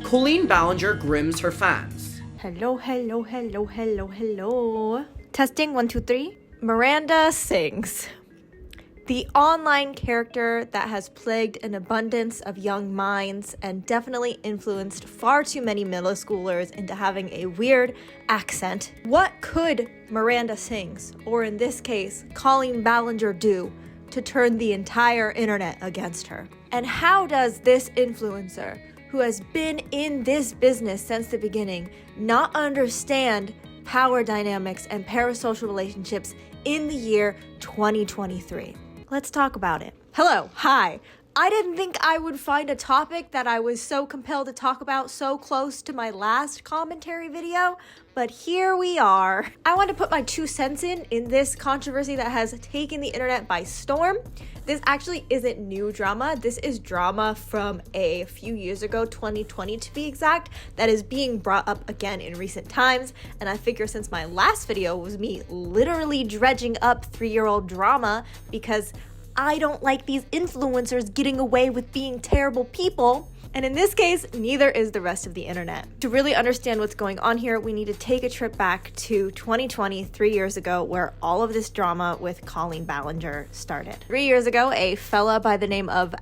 Colleen Ballinger grooms her fans. Hello. Testing, 1, 2, 3. Miranda sings. The online character that has plagued an abundance of young minds and definitely influenced far too many middle schoolers into having a weird accent. What could Miranda Sings, or in this case, Colleen Ballinger, do to turn the entire internet against her? And how does this influencer, who has been in this business since the beginning, not understand power dynamics and parasocial relationships in the year 2023? Let's talk about it. Hello, hi. I didn't think I would find a topic that I was so compelled to talk about so close to my last commentary video, but here we are. I want to put my 2 cents in this controversy that has taken the internet by storm. This actually isn't new drama. This is drama from a few years ago, 2020 to be exact, that is being brought up again in recent times. And I figure since my last video was me literally dredging up 3-year-old drama because I don't like these influencers getting away with being terrible people. And in this case, neither is the rest of the internet. To really understand what's going on here, we need to take a trip back to 2020, 3 years ago, where all of this drama with Colleen Ballinger started. 3 years ago, a fella by the name of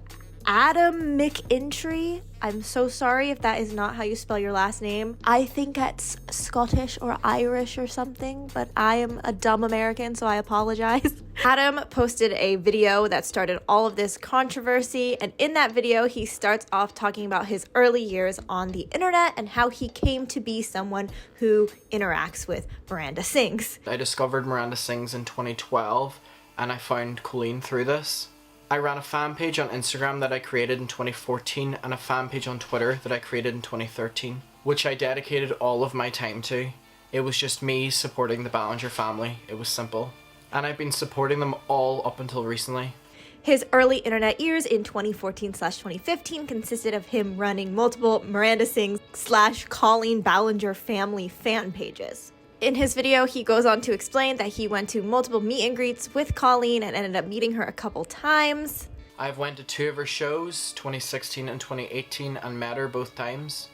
Adam Mcintyre, I'm so sorry if that is not how you spell your last name. I think it's Scottish or Irish or something, but I am a dumb American, so I apologize. Adam posted a video that started all of this controversy, and in that video, he starts off talking about his early years on the internet and how he came to be someone who interacts with Miranda Sings. I discovered Miranda Sings in 2012, and I found Colleen through this. I ran a fan page on Instagram that I created in 2014 and a fan page on Twitter that I created in 2013, which I dedicated all of my time to. It was just me supporting the Ballinger family. It was simple. And I've been supporting them all up until recently. His early internet years in 2014/2015 consisted of him running multiple Miranda Sings / Colleen Ballinger family fan pages. In his video, he goes on to explain that he went to multiple meet and greets with Colleen and ended up meeting her a couple times. I've went to 2 of her shows, 2016 and 2018, and met her both times.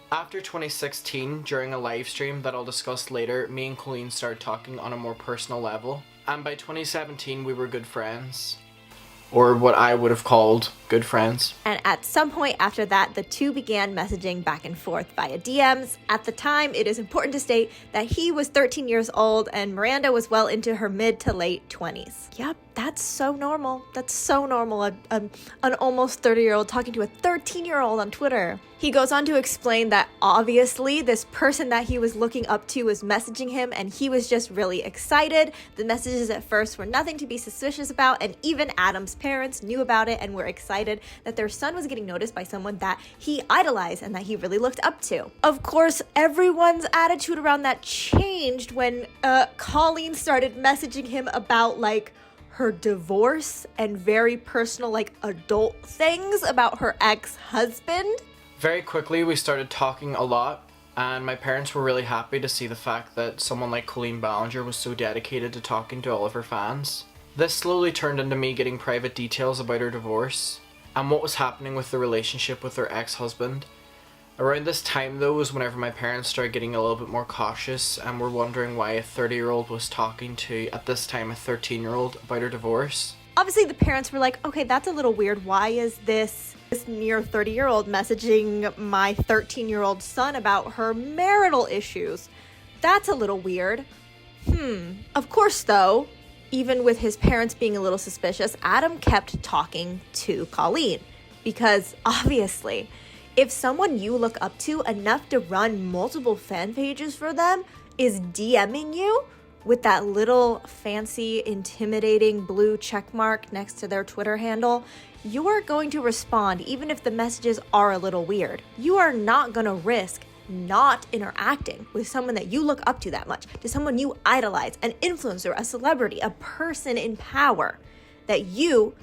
After 2016, during a live stream that I'll discuss later, me and Colleen started talking on a more personal level. And by 2017, we were good friends. Or what I would have called good friends. And at some point after that, the two began messaging back and forth via DMs. At the time, it is important to state that he was 13 years old and Miranda was well into her mid to late 20s. Yep, that's so normal. That's so normal. An almost 30-year-old talking to a 13-year-old on Twitter. He goes on to explain that obviously this person that he was looking up to was messaging him and he was just really excited. The messages at first were nothing to be suspicious about, and even Adam's parents knew about it and were excited that their son was getting noticed by someone that he idolized and that he really looked up to. Of course, everyone's attitude around that changed when Colleen started messaging him about her divorce and very personal adult things about her ex-husband. Very quickly, we started talking a lot, and my parents were really happy to see the fact that someone like Colleen Ballinger was so dedicated to talking to all of her fans. This slowly turned into me getting private details about her divorce and what was happening with the relationship with her ex-husband. Around this time though was whenever my parents started getting a little bit more cautious and were wondering why a 30-year-old was talking to, at this time, a 13-year-old about her divorce. Obviously the parents were like, okay, that's a little weird. Why is this near 30-year-old messaging my 13-year-old son about her marital issues? That's a little weird. Of course though, even with his parents being a little suspicious, Adam kept talking to Colleen because obviously if someone you look up to enough to run multiple fan pages for them is DMing you with that little fancy, intimidating blue check mark next to their Twitter handle, you are going to respond even if the messages are a little weird. You are not going to risk not interacting with someone that you look up to that much, to someone you idolize, an influencer, a celebrity, a person in power that you,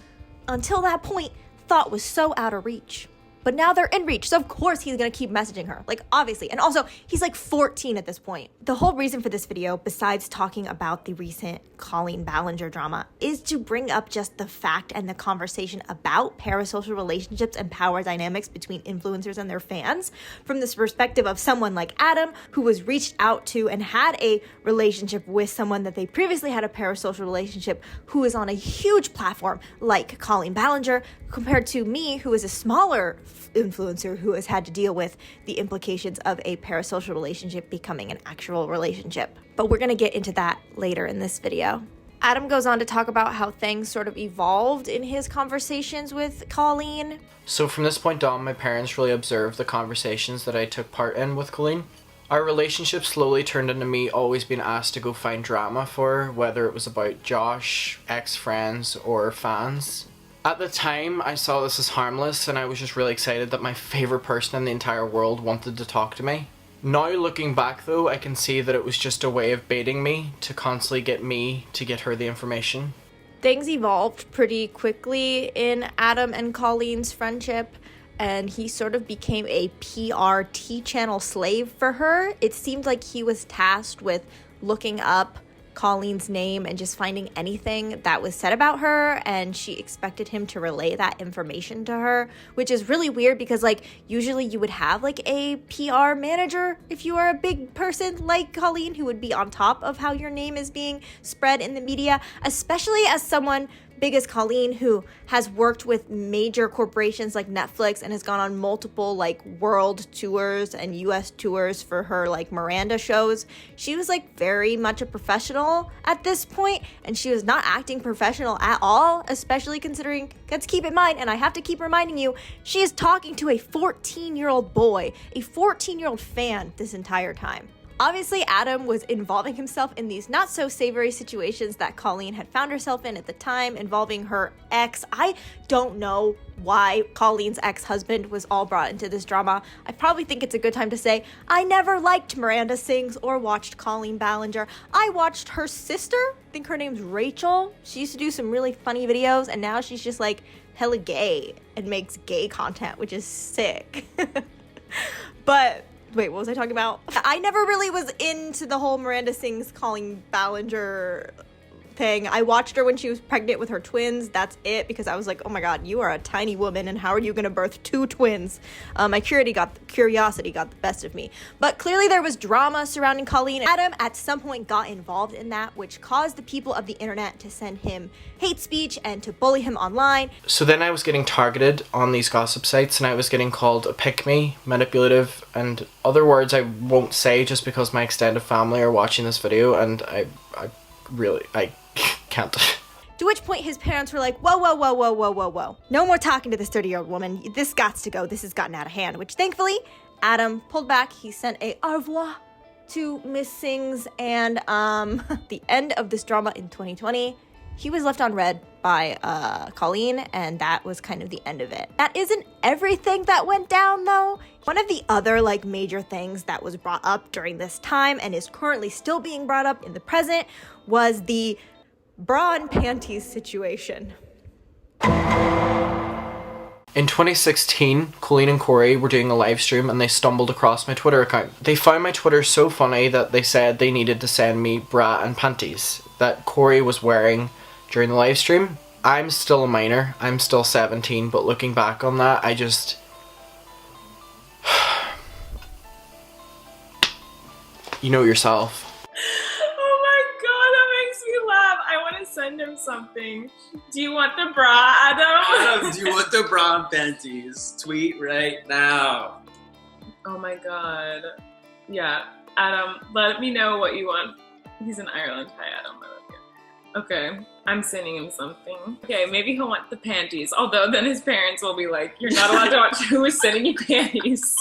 until that point, thought was so out of reach. But now they're in reach, so of course he's gonna keep messaging her, like obviously. And also, he's like 14 at this point. The whole reason for this video, besides talking about the recent Colleen Ballinger drama, is to bring up just the fact and the conversation about parasocial relationships and power dynamics between influencers and their fans from this perspective of someone like Adam, who was reached out to and had a relationship with someone that they previously had a parasocial relationship, who is on a huge platform like Colleen Ballinger, compared to me, who is a smaller influencer who has had to deal with the implications of a parasocial relationship becoming an actual relationship. But we're gonna get into that later in this video. Adam goes on to talk about how things sort of evolved in his conversations with Colleen. So from this point on, my parents really observed the conversations that I took part in with Colleen. Our relationship slowly turned into me always being asked to go find drama for her, whether it was about Josh, ex-friends, or fans. At the time, I saw this as harmless, and I was just really excited that my favorite person in the entire world wanted to talk to me. Now looking back though, I can see that it was just a way of baiting me to constantly get me to get her the information. Things evolved pretty quickly in Adam and Colleen's friendship, and he sort of became a PR T-channel slave for her. It seemed like he was tasked with looking up Colleen's name and just finding anything that was said about her, and she expected him to relay that information to her, which is really weird because like usually you would have like a PR manager if you are a big person like Colleen, who would be on top of how your name is being spread in the media, especially as someone big as Colleen, who has worked with major corporations like Netflix and has gone on multiple like world tours and US tours for her like Miranda shows. She was like very much a professional at this point, and she was not acting professional at all, especially considering, let's keep in mind, and I have to keep reminding you, she is talking to a 14-year-old boy, a 14-year-old fan this entire time. Obviously, Adam was involving himself in these not-so-savory situations that Colleen had found herself in at the time, involving her ex. I don't know why Colleen's ex-husband was all brought into this drama. I probably think it's a good time to say, I never liked Miranda Sings or watched Colleen Ballinger. I watched her sister, I think her name's Rachel. She used to do some really funny videos, and now she's just like hella gay and makes gay content, which is sick. But wait, what was I talking about? I never really was into the whole Miranda Sings Colleen Ballinger thing. I watched her when she was pregnant with her twins. That's it, because I was like, oh my god, you are a tiny woman, and how are you gonna birth two twins? My curiosity got the best of me. But clearly there was drama surrounding Colleen. Adam at some point got involved in that, which caused the people of the internet to send him hate speech and to bully him online. So then I was getting targeted on these gossip sites, and I was getting called a pick-me, manipulative, and other words I won't say just because my extended family are watching this video, and I can't. To which point his parents were like, whoa. No more talking to this 30-year-old woman. This gots to go. This has gotten out of hand, which thankfully Adam pulled back. He sent a au revoir to Miss Sings, and the end of this drama in 2020, he was left on red by Colleen, and that was kind of the end of it. That isn't everything that went down though. One of the other like major things that was brought up during this time and is currently still being brought up in the present was the bra and panties situation. In 2016, Colleen and Corey were doing a live stream and they stumbled across my Twitter account. They found my Twitter so funny that they said they needed to send me bra and panties that Corey was wearing during the live stream. I'm still a minor, I'm still 17, but looking back on that, I just... You know yourself. Send him something. Do you want the bra, Adam? Do you want the bra and panties? Tweet right now. Oh my god. Yeah, Adam, let me know what you want. He's in Ireland. Hi, Adam. I love you. Okay, I'm sending him something. Okay, maybe he'll want the panties. Although then his parents will be like, you're not allowed to watch who is sending you panties.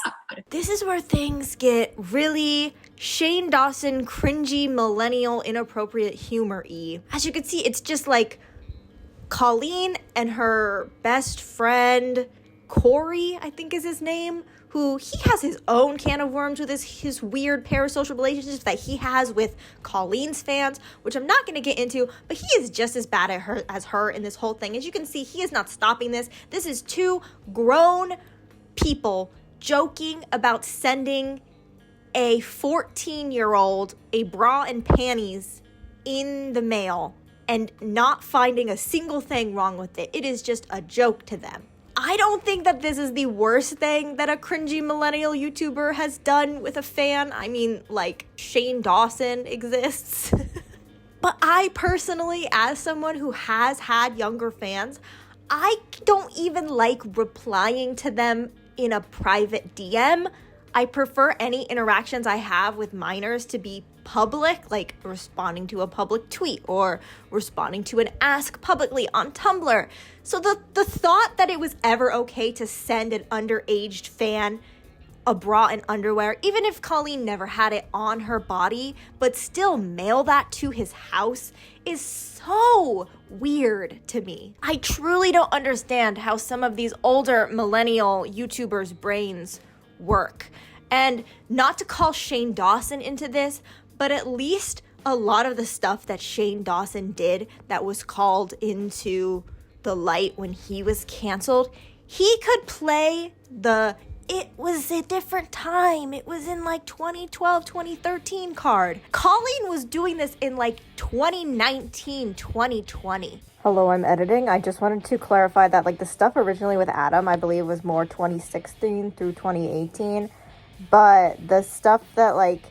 This is where things get really Shane Dawson, cringy, millennial, inappropriate humor-y. As you can see, it's just like Colleen and her best friend, Corey, I think is his name, who he has his own can of worms with his weird parasocial relationships that he has with Colleen's fans, which I'm not going to get into, but he is just as bad at her as her in this whole thing. As you can see, he is not stopping this. This is two grown people joking about sending a 14-year-old a bra and panties in the mail and not finding a single thing wrong with it. It is just a joke to them. I don't think that this is the worst thing that a cringy millennial YouTuber has done with a fan. I mean, like, Shane Dawson exists. But I personally, as someone who has had younger fans, I don't even like replying to them in a private DM. I prefer any interactions I have with minors to be public, like responding to a public tweet or responding to an ask publicly on Tumblr. So the thought that it was ever okay to send an underaged fan a bra and underwear, even if Colleen never had it on her body, but still mail that to his house, is so weird to me. I truly don't understand how some of these older millennial YouTubers' brains work. And not to call Shane Dawson into this, but at least a lot of the stuff that Shane Dawson did that was called into the light when he was canceled, he could play the "it was a different time, it was in like 2012, 2013 card. Colleen was doing this in like 2019, 2020. Hello, I'm editing. I just wanted to clarify that like the stuff originally with Adam, I believe was more 2016 through 2018. But the stuff that like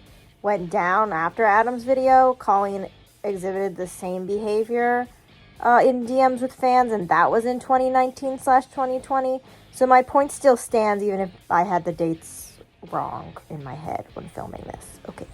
went down after Adam's video, Colleen exhibited the same behavior in DMs with fans, and that was in 2019/2020. So my point still stands even if I had the dates wrong in my head when filming this. Okay.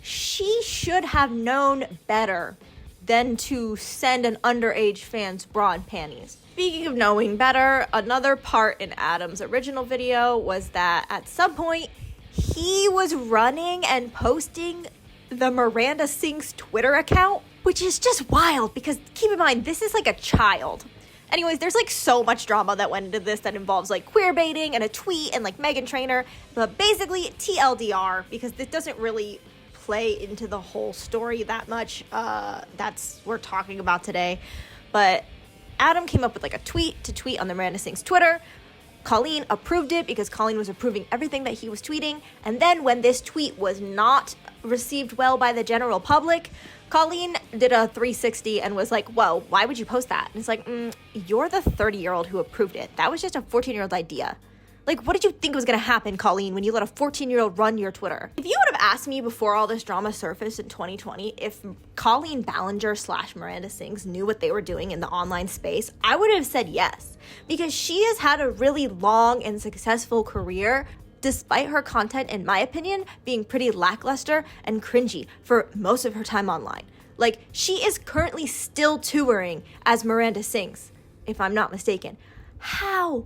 She should have known better than to send an underage fan's bra and panties. Speaking of knowing better, another part in Adam's original video was that at some point he was running and posting the Miranda Sings Twitter account, which is just wild because keep in mind, this is like a child. Anyways, there's like so much drama that went into this that involves like queerbaiting and a tweet and like Meghan Trainor, but basically TLDR, because this doesn't really play into the whole story that much. That's we're talking about today. But Adam came up with like a tweet to tweet on the Miranda Sings Twitter. Colleen approved it because Colleen was approving everything that he was tweeting. And then when this tweet was not received well by the general public, Colleen did a 360 and was like, whoa, why would you post that? And it's like, you're the 30-year-old who approved it. That was just a 14-year-old idea. Like, what did you think was going to happen, Colleen, when you let a 14-year-old run your Twitter? If you would have asked me before all this drama surfaced in 2020, if Colleen Ballinger / Miranda Sings knew what they were doing in the online space, I would have said yes. Because she has had a really long and successful career, despite her content, in my opinion, being pretty lackluster and cringy for most of her time online. Like, she is currently still touring as Miranda Sings, if I'm not mistaken. How?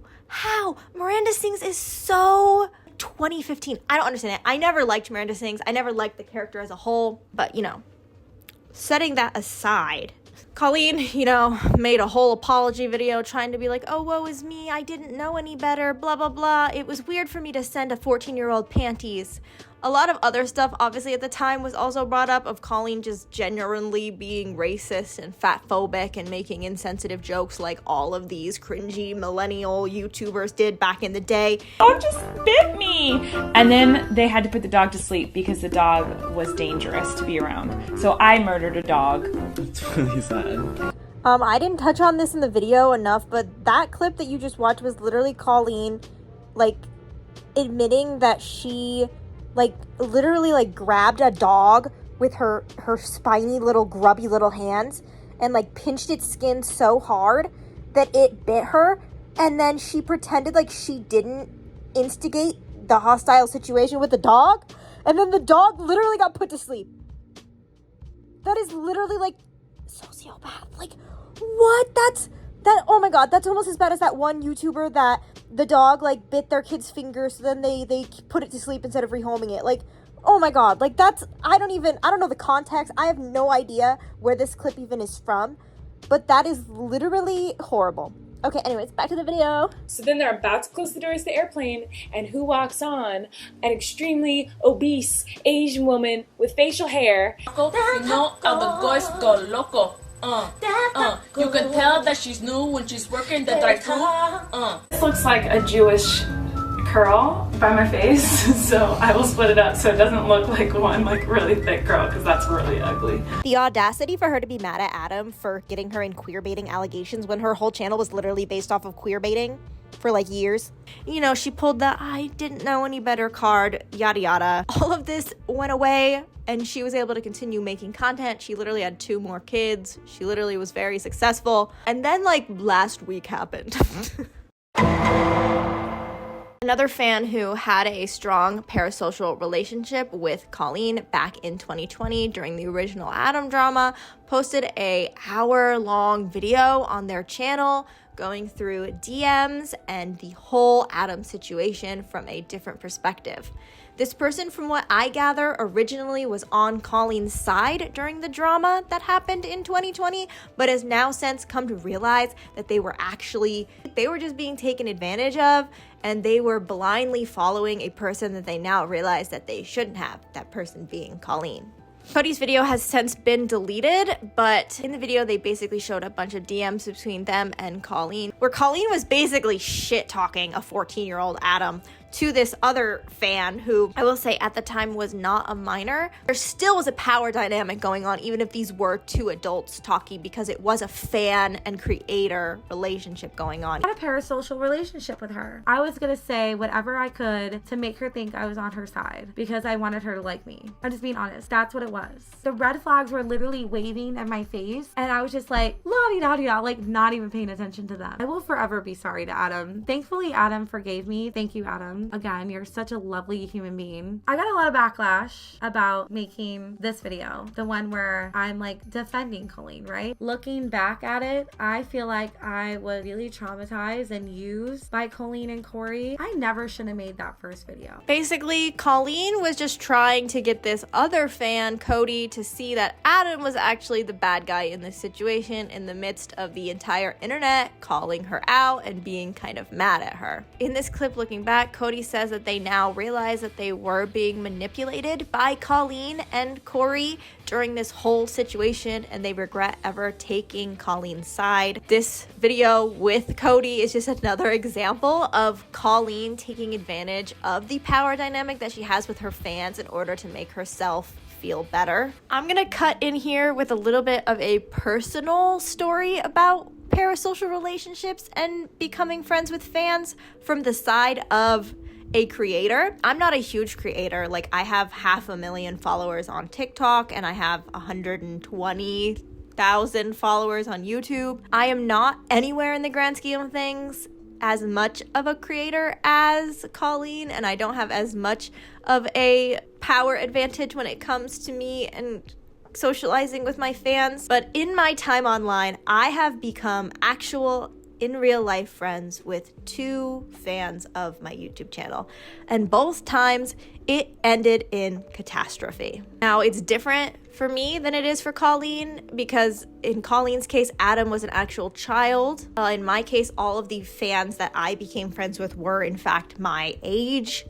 Miranda Sings is so 2015. I don't understand it. I never liked Miranda Sings. I never liked the character as a whole. But, setting that aside, Colleen, made a whole apology video trying to be like, oh, woe is me. I didn't know any better, blah, blah, blah. It was weird for me to send a 14-year-old panties. A lot of other stuff, obviously, at the time was also brought up of Colleen just genuinely being racist and fatphobic and making insensitive jokes like all of these cringy millennial YouTubers did back in the day. Dog just bit me! And then they had to put the dog to sleep because the dog was dangerous to be around. So I murdered a dog. It's really sad. I didn't touch on this in the video enough, but that clip that you just watched was literally Colleen, admitting that she literally grabbed a dog with her spiny little grubby little hands and pinched its skin so hard that it bit her, and then she pretended like she didn't instigate the hostile situation with the dog, and then the dog literally got put to sleep. That is literally sociopath. What? Oh my god, that's almost as bad as that one YouTuber that the dog bit their kid's finger, so then they put it to sleep instead of rehoming it. Oh my god, I don't know the context. I have no idea where this clip even is from, but that is literally horrible. Okay, anyways, back to the video. So then they're about to close the doors to the airplane, and who walks on? An extremely obese Asian woman with facial hair. No, the guys go loco. You can tell that she's new when she's working the drive-thru. This looks like a Jewish curl by my face, so I will split it up so it doesn't look like one like really thick curl, because that's really ugly. The audacity for her to be mad at Adam for getting her in queerbaiting allegations when her whole channel was literally based off of queerbaiting for like years. You know, she pulled the I didn't know any better card, yada yada. All of this went away and she was able to continue making content. She literally had 2 more kids. She literally was very successful. And then like last week happened. Another fan who had a strong parasocial relationship with Colleen back in 2020 during the original Adam drama posted a hour-long video on their channel going through DMs and the whole Adam situation from a different perspective. This person, from what I gather, originally was on Colleen's side during the drama that happened in 2020, but has now since come to realize that they were just being taken advantage of, and they were blindly following a person that they now realize that they shouldn't have, that person being Colleen. Cody's video has since been deleted, but in the video they basically showed a bunch of DMs between them and Colleen, where Colleen was basically shit-talking a 14-year-old Adam to this other fan who I will say at the time was not a minor. There still was a power dynamic going on even if these were 2 adults talking, because it was a fan and creator relationship going on. I had a parasocial relationship with her. I was gonna say whatever I could to make her think I was on her side because I wanted her to like me. I'm just being honest. That's what it was. The red flags were literally waving at my face and I was just like la-di-da-di-da, like not even paying attention to them. I will forever be sorry to Adam. Thankfully Adam forgave me. Thank you, Adam. Again, you're such a lovely human being. I got a lot of backlash about making this video, the one where I'm like defending Colleen, right? Looking back at it, I feel like I was really traumatized and used by Colleen and Corey. I never should have made that first video. Basically, Colleen was just trying to get this other fan, Cody, to see that Adam was actually the bad guy in this situation in the midst of the entire internet calling her out and being kind of mad at her. In this clip looking back, Cody says that they now realize that they were being manipulated by Colleen and Corey during this whole situation, and they regret ever taking Colleen's side. This video with Cody is just another example of Colleen taking advantage of the power dynamic that she has with her fans in order to make herself feel better. I'm gonna cut in here with a little bit of a personal story about parasocial relationships and becoming friends with fans from the side of a creator. I'm not a huge creator. Like, I have 500,000 followers on TikTok and I have 120,000 followers on YouTube. I am not anywhere in the grand scheme of things as much of a creator as Colleen, and I don't have as much of a power advantage when it comes to me and socializing with my fans. But in my time online, I have become actual in real life friends with 2 fans of my YouTube channel, and both times it ended in catastrophe. Now, it's different for me than it is for Colleen, because in Colleen's case, Adam was an actual child. In my case, all of the fans that I became friends with were in fact my age.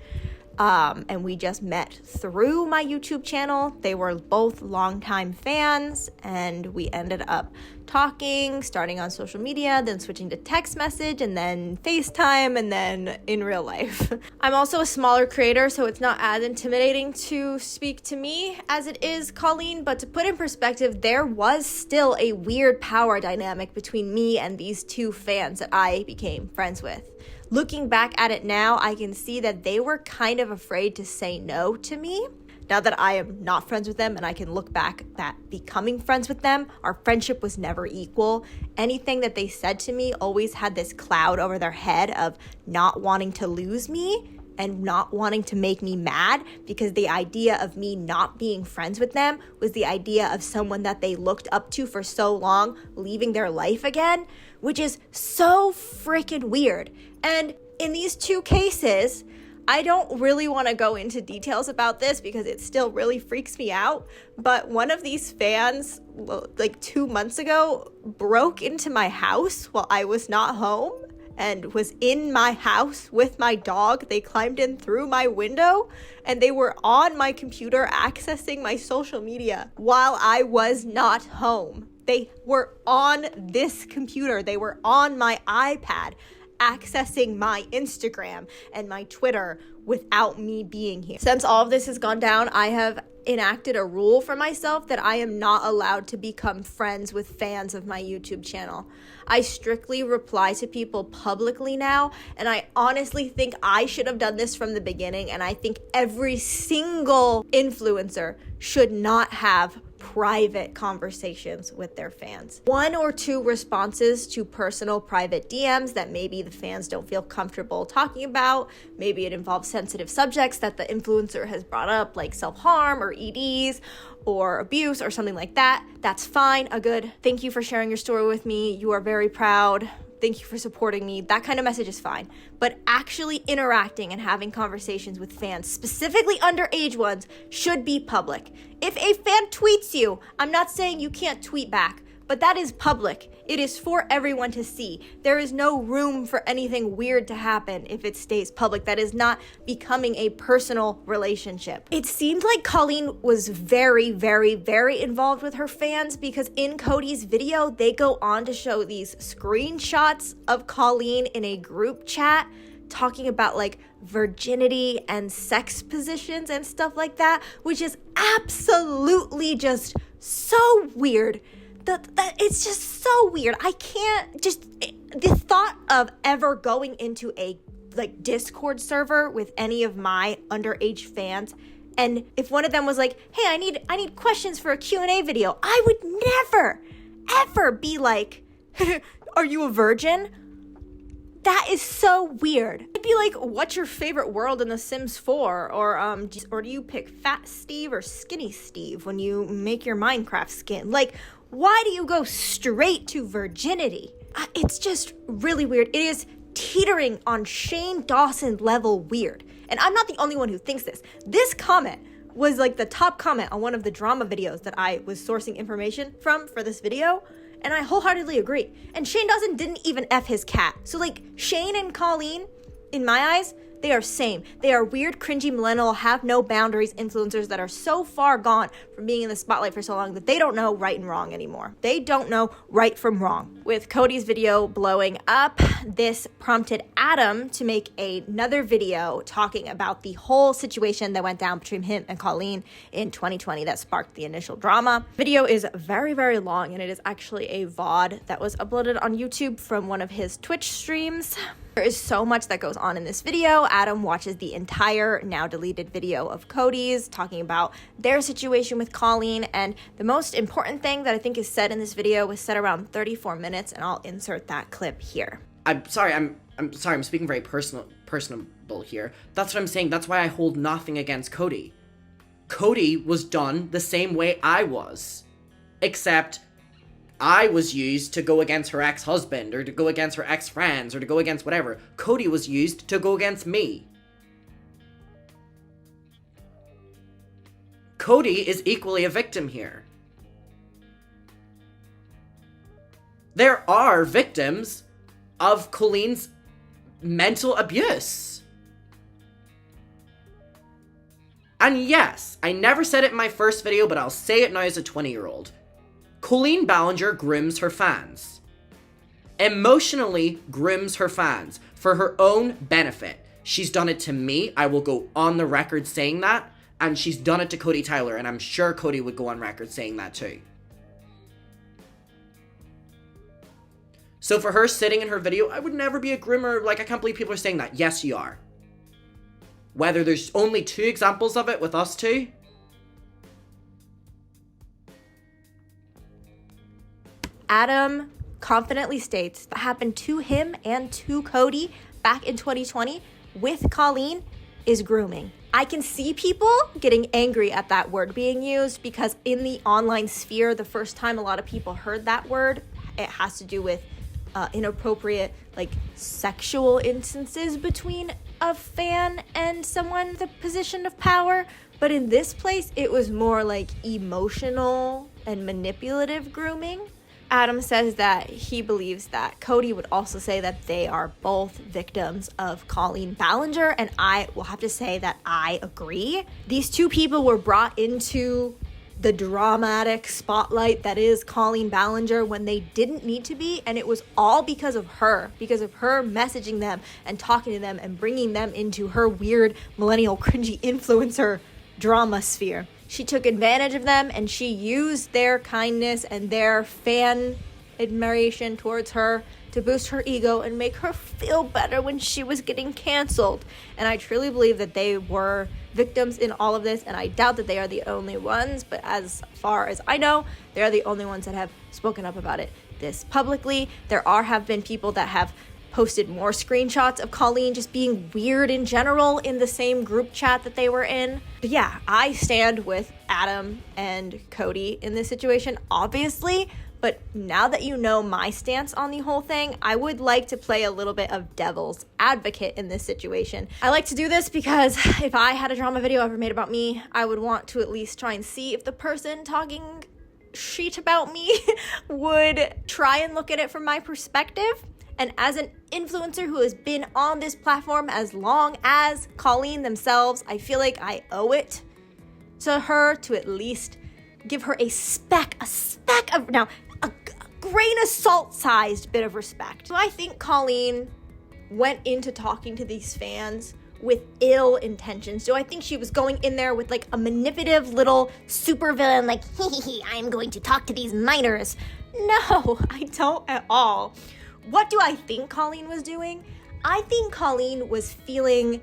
And we just met through my YouTube channel. They were both longtime fans, and we ended up talking, starting on social media, then switching to text message, and then FaceTime, and then in real life. I'm also a smaller creator, so it's not as intimidating to speak to me as it is Colleen, but to put in perspective, there was still a weird power dynamic between me and these 2 fans that I became friends with. Looking back at it now, I can see that they were kind of afraid to say no to me. Now that I am not friends with them and I can look back at becoming friends with them, our friendship was never equal. Anything that they said to me always had this cloud over their head of not wanting to lose me and not wanting to make me mad, because the idea of me not being friends with them was the idea of someone that they looked up to for so long leaving their life again, which is so freaking weird. And in these 2 cases, I don't really want to go into details about this because it still really freaks me out, but one of these fans, like 2 months ago, broke into my house while I was not home and was in my house with my dog. They climbed in through my window and they were on my computer accessing my social media while I was not home. They were on this computer. They were on my iPad accessing my Instagram and my Twitter without me being here. Since all of this has gone down, I have enacted a rule for myself that I am not allowed to become friends with fans of my YouTube channel. I strictly reply to people publicly now, and I honestly think I should have done this from the beginning, and I think every single influencer should not have private conversations with their fans. 1 or 2 responses to personal private DMs that maybe the fans don't feel comfortable talking about. Maybe it involves sensitive subjects that the influencer has brought up, like self-harm or EDs or abuse or something like that. That's fine. A good thank you for sharing your story with me. You are very proud. Thank you for supporting me. That kind of message is fine. But actually interacting and having conversations with fans, specifically underage ones, should be public. If a fan tweets you, I'm not saying you can't tweet back, but that is public. It is for everyone to see. There is no room for anything weird to happen if it stays public. That is not becoming a personal relationship. It seemed like Colleen was very, very, very involved with her fans, because in Cody's video, they go on to show these screenshots of Colleen in a group chat talking about like virginity and sex positions and stuff like that, which is absolutely just so weird. It's just so weird. I can't the thought of ever going into a like Discord server with any of my underage fans, and if one of them was like, hey, I need questions for a Q&A video, I would never ever be like, are you a virgin? That is so weird. I'd be like, what's your favorite world in The Sims 4? Or do you pick Fat Steve or Skinny Steve when you make your Minecraft skin? Like, why do you go straight to virginity? It's just really weird. It is teetering on Shane Dawson level weird. And I'm not the only one who thinks this. This comment was like the top comment on one of the drama videos that I was sourcing information from for this video. And I wholeheartedly agree. And Shane Dawson didn't even F his cat. So like Shane and Colleen, in my eyes, they are same. They are weird, cringy, millennial, have no boundaries influencers that are so far gone from being in the spotlight for so long that they don't know right and wrong anymore. They don't know right from wrong. With Cody's video blowing up, this prompted Adam to make another video talking about the whole situation that went down between him and Colleen in 2020 that sparked the initial drama. Video is very, very long, and it is actually a VOD that was uploaded on YouTube from one of his Twitch streams. There is so much that goes on in this video. Adam watches the entire now deleted video of Cody's talking about their situation with Colleen, and the most important thing that I think is said in this video was said around 34 minutes, and I'll insert that clip here. I'm sorry, I'm speaking very personable here. That's what I'm saying. That's why I hold nothing against Cody. Cody was done the same way I was, except I was used to go against her ex-husband, or to go against her ex-friends, or to go against whatever. Cody was used to go against me. Cody is equally a victim here. There are victims of Colleen's mental abuse. And yes, I never said it in my first video, but I'll say it now as a 20-year-old. Colleen Ballinger grooms her fans. Emotionally grooms her fans for her own benefit. She's done it to me. I will go on the record saying that. And she's done it to Cody Tyler, and I'm sure Cody would go on record saying that too. So for her sitting in her video, I would never be a groomer. Like, I can't believe people are saying that. Yes, you are. Whether there's only 2 examples of it with us two. Adam confidently states that happened to him and to Cody back in 2020 with Colleen is grooming. I can see people getting angry at that word being used, because in the online sphere, the first time a lot of people heard that word, it has to do with inappropriate, like, sexual instances between a fan and someone in the position of power. But in this place, it was more like emotional and manipulative grooming. Adam says that he believes that Cody would also say that they are both victims of Colleen Ballinger, and I will have to say that I agree. These two people were brought into the dramatic spotlight that is Colleen Ballinger when they didn't need to be, and it was all because of her messaging them and talking to them and bringing them into her weird millennial cringy influencer drama sphere. She took advantage of them, and she used their kindness and their fan admiration towards her to boost her ego and make her feel better when she was getting canceled. And I truly believe that they were victims in all of this, and I doubt that they are the only ones, but as far as I know, they're the only ones that have spoken up about it this publicly. There have been people that have posted more screenshots of Colleen just being weird in general in the same group chat that they were in. But yeah, I stand with Adam and Cody in this situation, obviously. But now that you know my stance on the whole thing, I would like to play a little bit of devil's advocate in this situation. I like to do this because if I had a drama video ever made about me, I would want to at least try and see if the person talking shit about me would try and look at it from my perspective. And as an influencer who has been on this platform as long as Colleen themselves, I feel like I owe it to her to at least give her a grain of salt-sized bit of respect. So I think Colleen went into talking to these fans with ill intentions. Do I think she was going in there with like a manipulative little supervillain, like, I'm going to talk to these minors? No, I don't at all. What do I think Colleen was doing? I think Colleen was feeling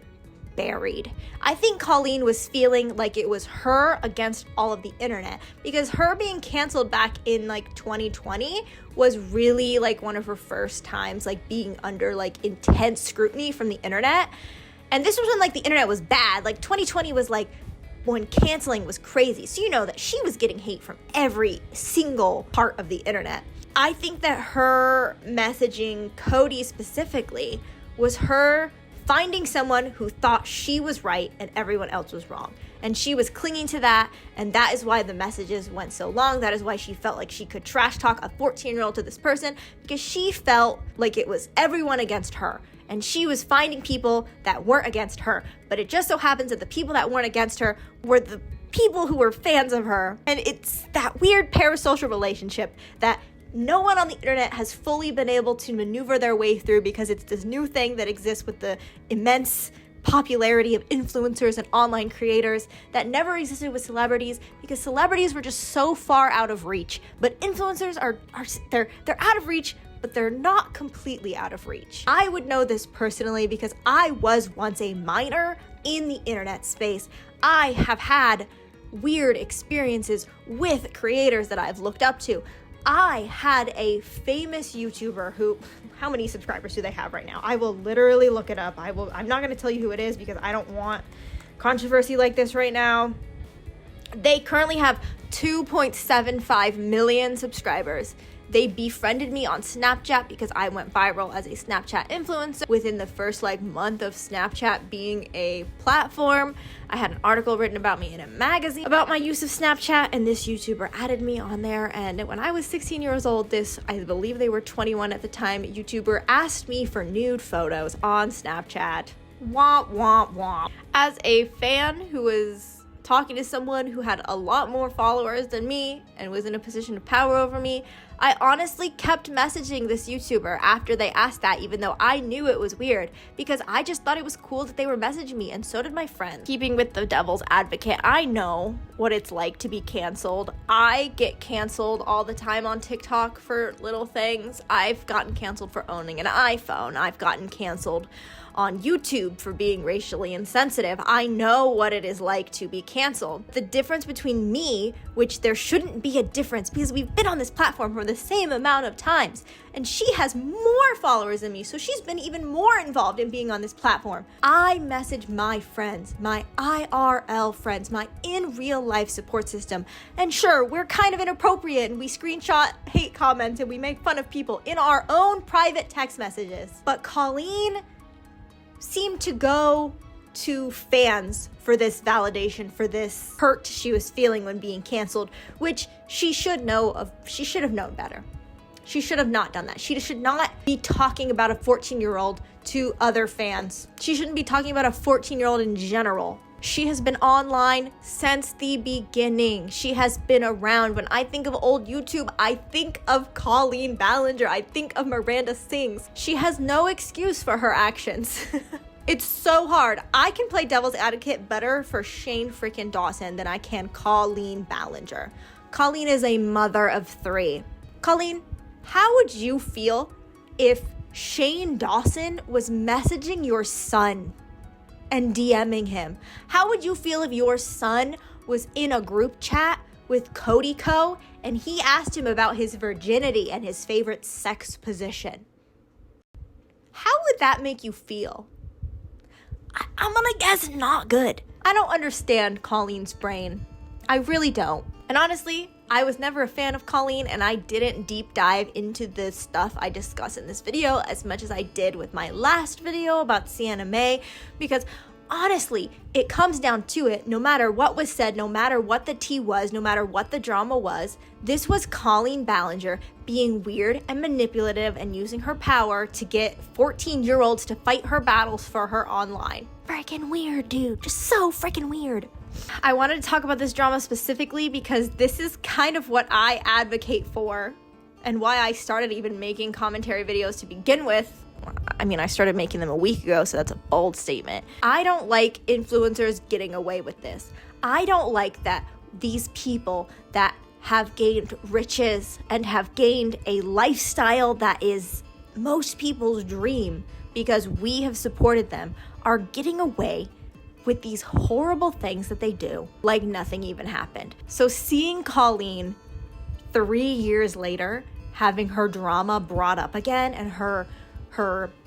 buried. I think Colleen was feeling like it was her against all of the internet, because her being canceled back in like 2020 was really like one of her first times like being under like intense scrutiny from the internet. And this was when like the internet was bad. Like 2020 was like when canceling was crazy. So you know that she was getting hate from every single part of the internet. I think that her messaging Cody specifically was her finding someone who thought she was right and everyone else was wrong. And she was clinging to that, and that is why the messages went so long. That is why she felt like she could trash talk a 14-year-old to this person, because she felt like it was everyone against her. And she was finding people that weren't against her. But it just so happens that the people that weren't against her were the people who were fans of her. And it's that weird parasocial relationship that no one on the internet has fully been able to maneuver their way through, because it's this new thing that exists with the immense popularity of influencers and online creators that never existed with celebrities, because celebrities were just so far out of reach. But influencers are they're out of reach, but they're not completely out of reach. I would know this personally because I was once a minor in the internet space. I have had weird experiences with creators that I've looked up to. I had a famous YouTuber who, how many subscribers do they have right now? I will literally look it up. I'm not going to tell you who it is because I don't want controversy like this right now. They currently have 2.75 million subscribers. They befriended me on Snapchat because I went viral as a Snapchat influencer. Within the first month of Snapchat being a platform, I had an article written about me in a magazine about my use of Snapchat, and this YouTuber added me on there. And when I was 16 years old, I believe they were 21 at the time, YouTuber asked me for nude photos on Snapchat. Womp, womp, womp. As a fan who was talking to someone who had a lot more followers than me and was in a position of power over me, I honestly kept messaging this YouTuber after they asked that, even though I knew it was weird, because I just thought it was cool that they were messaging me, and so did my friends. Keeping with the devil's advocate, I know what it's like to be canceled. I get canceled all the time on TikTok for little things. I've gotten canceled for owning an iPhone. I've gotten canceled on YouTube for being racially insensitive. I know what it is like to be canceled. The difference between me, which there shouldn't be a difference because we've been on this platform for the same amount of times, and she has more followers than me, so she's been even more involved in being on this platform. I message my friends, my IRL friends, my in real life support system, and sure, we're kind of inappropriate and we screenshot hate comments and we make fun of people in our own private text messages. But Colleen seemed to go to fans for this validation, for this hurt she was feeling when being canceled, which she should have known better. She should have not done that. She should not be talking about a 14-year-old to other fans. She shouldn't be talking about a 14-year-old in general She has been online since the beginning. She has been around. When I think of old YouTube, I think of Colleen Ballinger. I think of Miranda Sings. She has no excuse for her actions. It's so hard. I can play devil's advocate better for Shane freaking Dawson than I can Colleen Ballinger. Colleen is a mother of 3. Colleen, how would you feel if Shane Dawson was messaging your son and DMing him? How would you feel if your son was in a group chat with Cody Co and he asked him about his virginity and his favorite sex position? How would that make you feel? I'm gonna guess not good. I don't understand Colleen's brain. I really don't. And honestly, I was never a fan of Colleen, and I didn't deep dive into the stuff I discuss in this video as much as I did with my last video about CNMA, because honestly, it comes down to it. No matter what was said, no matter what the tea was, no matter what the drama was, this was Colleen Ballinger being weird and manipulative and using her power to get 14-year-olds to fight her battles for her online. Freaking weird, dude. Just so freaking weird. I wanted to talk about this drama specifically because this is kind of what I advocate for and why I started even making commentary videos to begin with. I mean, I started making them a week ago, so that's a bold statement. I don't like influencers getting away with this. I don't like that these people that have gained riches and have gained a lifestyle that is most people's dream because we have supported them are getting away with these horrible things that they do like nothing even happened. So seeing Colleen 3 years later having her drama brought up again and her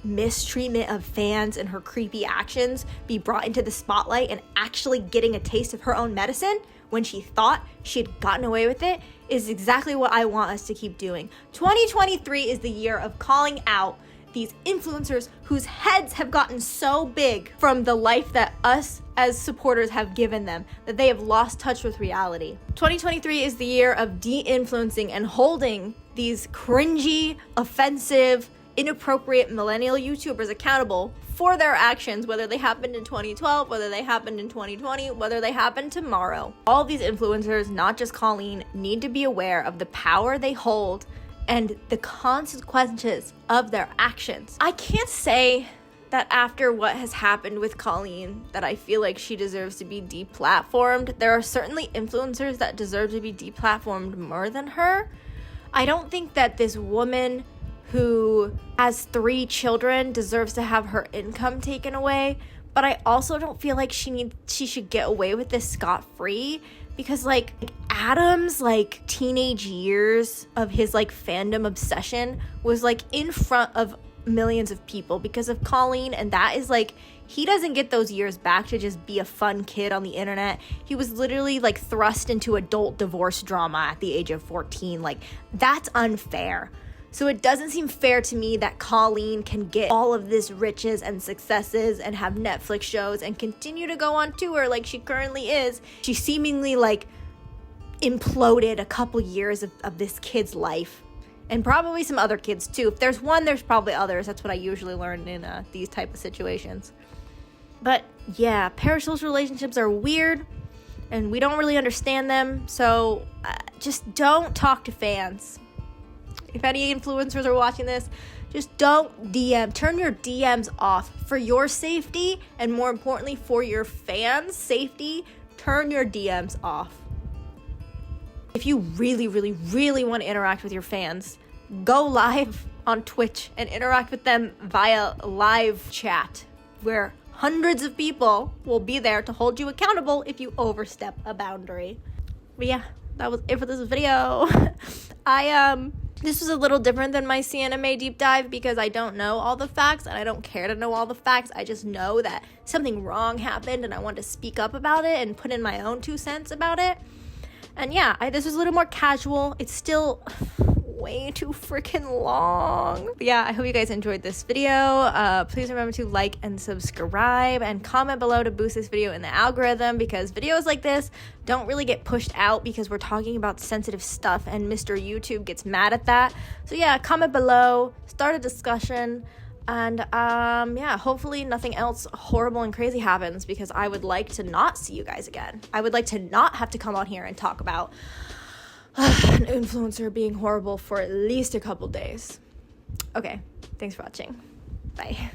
mistreatment of fans and her creepy actions be brought into the spotlight and actually getting a taste of her own medicine when she thought she had gotten away with it is exactly what I want us to keep doing. 2023 is the year of calling out these influencers whose heads have gotten so big from the life that us as supporters have given them that they have lost touch with reality. 2023 is the year of de-influencing and holding these cringy, offensive, inappropriate millennial YouTubers accountable for their actions, whether they happened in 2012, whether they happened in 2020, whether they happen tomorrow. All these influencers, not just Colleen, need to be aware of the power they hold and the consequences of their actions. I can't say that after what has happened with Colleen that I feel like she deserves to be deplatformed. There are certainly influencers that deserve to be deplatformed more than her. I don't think that this woman who has 3 children deserves to have her income taken away, but I also don't feel like she should get away with this scot-free because like Adam's like teenage years of his like fandom obsession was like in front of millions of people because of Colleen, and that is like he doesn't get those years back to just be a fun kid on the internet. He was literally like thrust into adult divorce drama at the age of 14. Like that's unfair. So it doesn't seem fair to me that Colleen can get all of this riches and successes and have Netflix shows and continue to go on tour like she currently is. She seemingly like imploded a couple years of this kid's life and probably some other kids too. If there's one, there's probably others. That's what I usually learn in these type of situations. But yeah, parasocial relationships are weird and we don't really understand them. So just don't talk to fans. If any influencers are watching this, just don't DM. Turn your DMs off for your safety and more importantly for your fans' safety. Turn your DMs off. If you really, really, really want to interact with your fans, go live on Twitch and interact with them via live chat where hundreds of people will be there to hold you accountable if you overstep a boundary. But yeah, that was it for this video. This was a little different than my CNMA deep dive because I don't know all the facts and I don't care to know all the facts. I just know that something wrong happened and I want to speak up about it and put in my own 2 cents about it. And yeah, this was a little more casual. It's still way too freaking long. But yeah, I hope you guys enjoyed this video. Please remember to like and subscribe and comment below to boost this video in the algorithm because videos like this don't really get pushed out because we're talking about sensitive stuff and Mr. YouTube gets mad at that. So yeah, comment below, start a discussion. And yeah, hopefully nothing else horrible and crazy happens, because I would like to not see you guys again. I would like to not have to come on here and talk about an influencer being horrible for at least a couple days. Okay, thanks for watching. Bye.